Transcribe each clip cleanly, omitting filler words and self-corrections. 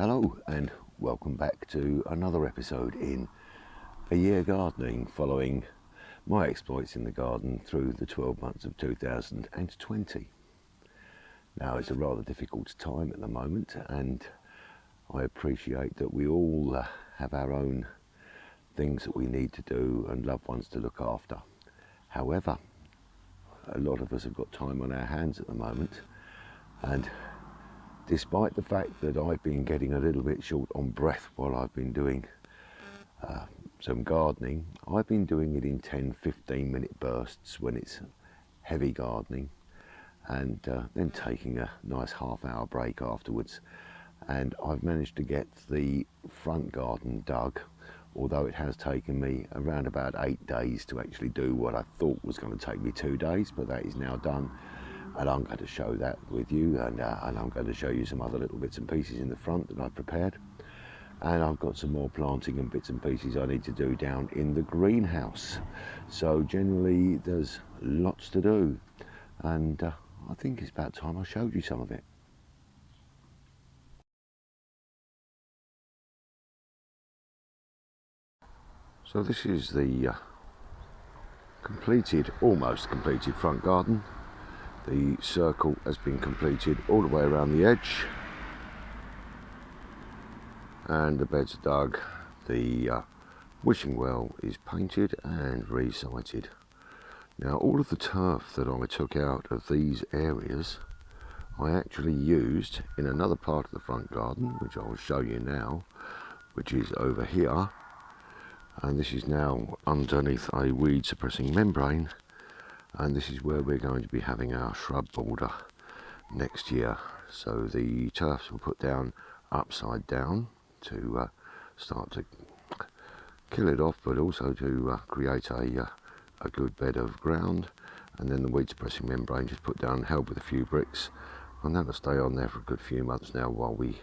Hello and welcome back to another episode in A Year Gardening, following my exploits in the garden through the 12 months of 2020. Now, it's a rather difficult time at the moment, and I appreciate that we all have our own things that we need to do and loved ones to look after. However, a lot of us have got time on our hands at the moment, and despite the fact that I've been getting a little bit short on breath while I've been doing some gardening, I've been doing it in 10-15 minute bursts when it's heavy gardening, and then taking a nice half-hour break afterwards. And I've managed to get the front garden dug, although it has taken me around about 8 days to actually do what I thought was going to take me 2 days, but that is now done. And I'm going to show that with you, and I'm going to show you some other little bits and pieces in the front that I've prepared. And I've got some more planting and bits and pieces I need to do down in the greenhouse. So generally there's lots to do, and I think it's about time I showed you some of it. So this is the almost completed front garden. The circle has been completed all the way around the edge, and the beds are dug. The wishing well is painted and re-sited. Now, all of the turf that I took out of these areas I actually used in another part of the front garden, which I will show you now, which is over here, and this is now underneath a weed suppressing membrane. And this is where we're going to be having our shrub border next year. So the turfs were put down upside down to start to kill it off, but also to create a good bed of ground. And then the weed suppressing membrane just put down, held with a few bricks, and that'll stay on there for a good few months now while we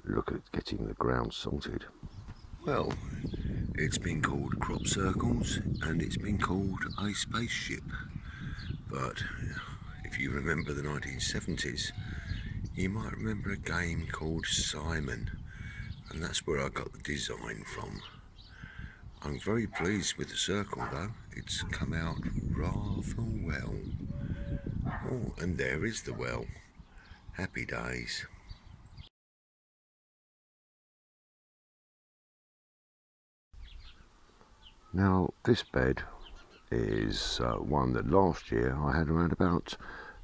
look at getting the ground salted. Well, it's been called crop circles and it's been called a spaceship. But if you remember the 1970s, you might remember a game called Simon, and that's where I got the design from. I'm very pleased with the circle though, it's come out rather well. Oh, and there is the well. Happy days. Now, this bed is one that last year I had around about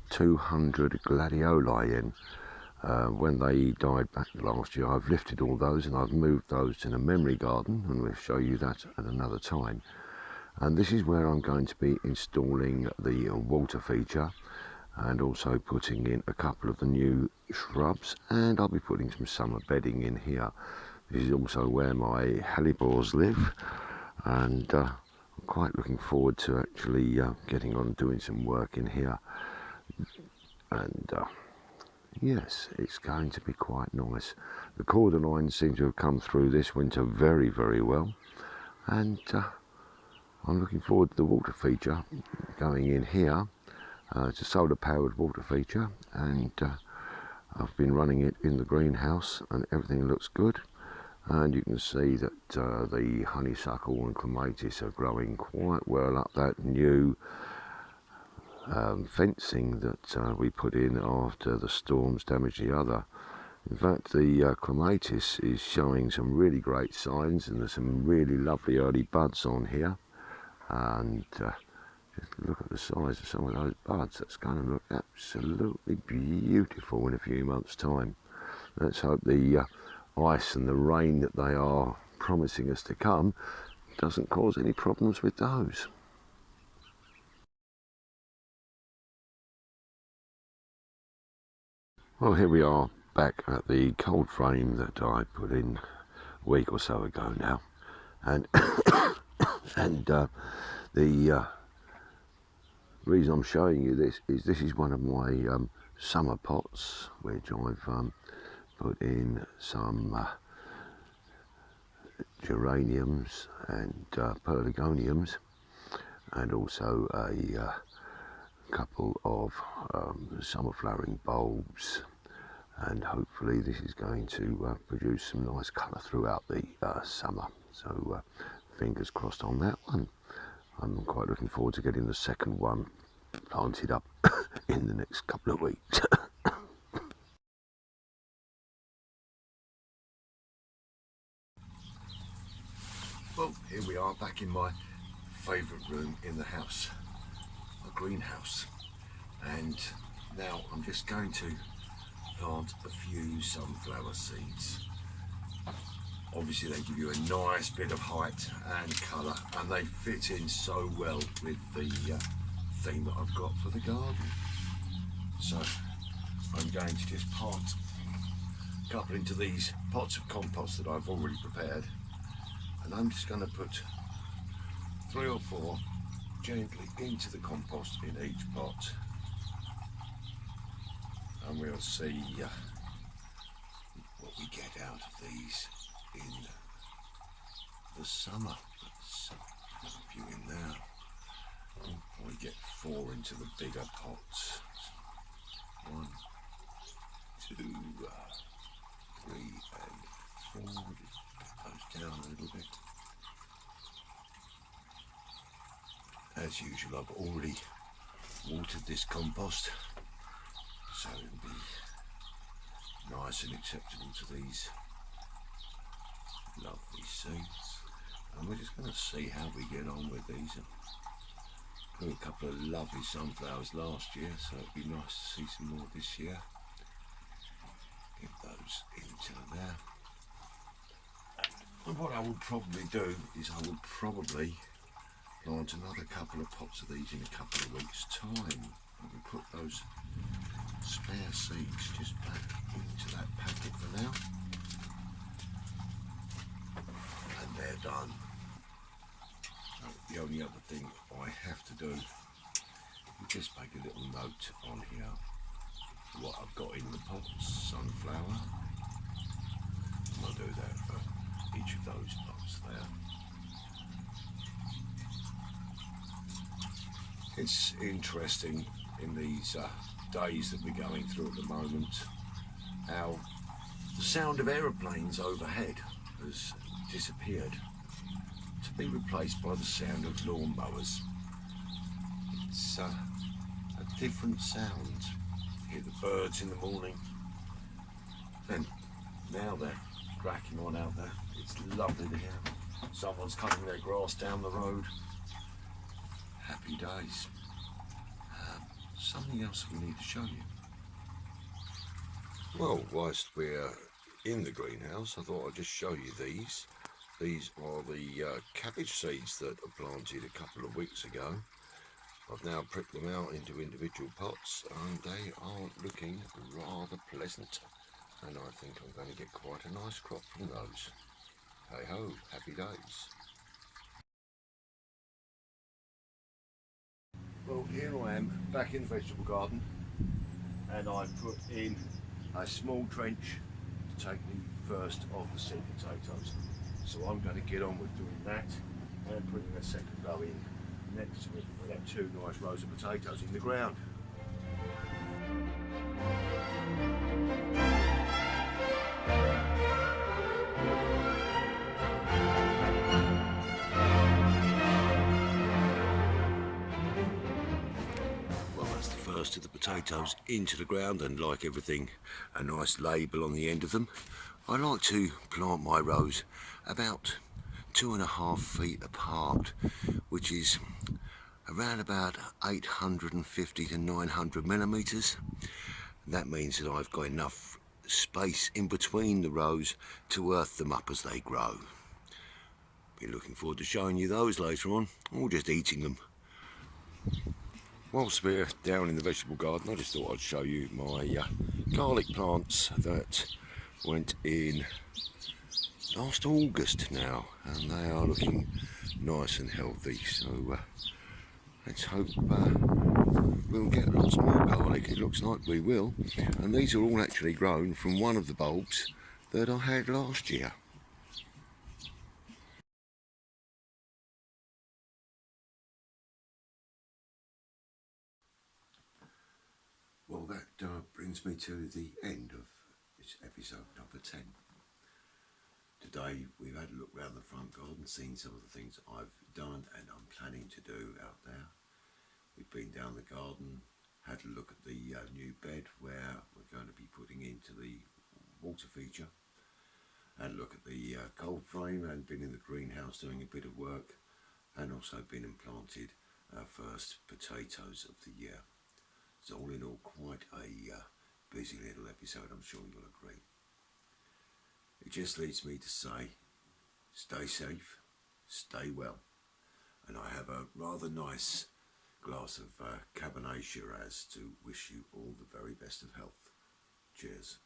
200 gladioli in. When they died back last year, I've lifted all those and I've moved those to the memory garden, and we'll show you that at another time. And this is where I'm going to be installing the water feature, and also putting in a couple of the new shrubs, and I'll be putting some summer bedding in here. This is also where my hellebores live, and I'm quite looking forward to actually getting on doing some work in here. And yes, it's going to be quite nice. The cordyline seem to have come through this winter very, very well, and I'm looking forward to the water feature going in here. It's a solar powered water feature, and I've been running it in the greenhouse and everything looks good. And you can see that the honeysuckle and clematis are growing quite well up that new fencing that we put in after the storms damaged the other. In fact, the clematis is showing some really great signs, and there's some really lovely early buds on here. And just look at the size of some of those buds. That's going to look absolutely beautiful in a few months' time. Let's hope the ice and the rain that they are promising us to come doesn't cause any problems with those. Well, here we are back at the cold frame that I put in a week or so ago now, and the reason I'm showing you this is one of my summer pots, which I've put in some geraniums and pelargoniums, and also a couple of summer flowering bulbs, and hopefully this is going to produce some nice colour throughout the summer. So fingers crossed on that one. I'm quite looking forward to getting the second one planted up in the next couple of weeks. Well, here we are back in my favourite room in the house, a greenhouse, and now I'm just going to plant a few sunflower seeds. Obviously they give you a nice bit of height and colour, and they fit in so well with the theme that I've got for the garden. So I'm going to just plant a couple into these pots of compost that I've already prepared, and I'm just going to put 3 or 4 gently into the compost in each pot, and we'll see what we get out of these in the summer. So there's a few in there. I'll probably get 4 into the bigger pots. 1, 2, 3 and 4. Just put those down a little bit. As usual, I've already watered this compost, so it'll be nice and acceptable to these lovely seeds. And we're just going to see how we get on with these. I grew a couple of lovely sunflowers last year, so it'd be nice to see some more this year. Get those into there. And what I would probably do is I would probably plant another couple of pots of these in a couple of weeks' time. I will put those spare seeds just back into that packet for now. And they're done. So the only other thing I have to do is just make a little note on here what I've got in the pots. Sunflower. And I'll do that for each of those pots there. It's interesting in these days that we're going through at the moment how the sound of aeroplanes overhead has disappeared to be replaced by the sound of lawnmowers. It's a different sound. You hear the birds in the morning, and now they're cracking on out there. It's lovely to hear. Someone's cutting their grass down the road. Happy days. Something else we need to show you. Well, whilst we're in the greenhouse, I thought I'd just show you these. These are the cabbage seeds that I planted a couple of weeks ago. I've now pricked them out into individual pots, and they are looking rather pleasant, and I think I'm going to get quite a nice crop from those. Hey ho, happy days. Well, here I am back in the vegetable garden, and I've put in a small trench to take the first of the seed potatoes. So I'm going to get on with doing that and putting a second row in next to it. We'll have 2 nice rows of potatoes in the ground. First of the potatoes into the ground, and like everything, a nice label on the end of them. I like to plant my rows about 2.5 feet apart, which is around about 850 to 900 millimeters. That means that I've got enough space in between the rows to earth them up as they grow. Be looking forward to showing you those later on, or just eating them. Whilst we're down in the vegetable garden, I just thought I'd show you my garlic plants that went in last August now, and they are looking nice and healthy. So let's hope we'll get lots more garlic. It looks like we will, and these are all actually grown from one of the bulbs that I had last year. Well, that brings me to the end of is episode number 10. Today we've had a look round the front garden, seen some of the things I've done and I'm planning to do out there. We've been down the garden, had a look at the new bed where we're going to be putting into the water feature. Had a look at the cold frame and been in the greenhouse doing a bit of work, and also been and planted our first potatoes of the year. So all in all, quite a busy little episode, I'm sure you'll agree. It just leads me to say, stay safe, stay well, and I have a rather nice glass of Cabernet Shiraz to wish you all the very best of health. Cheers.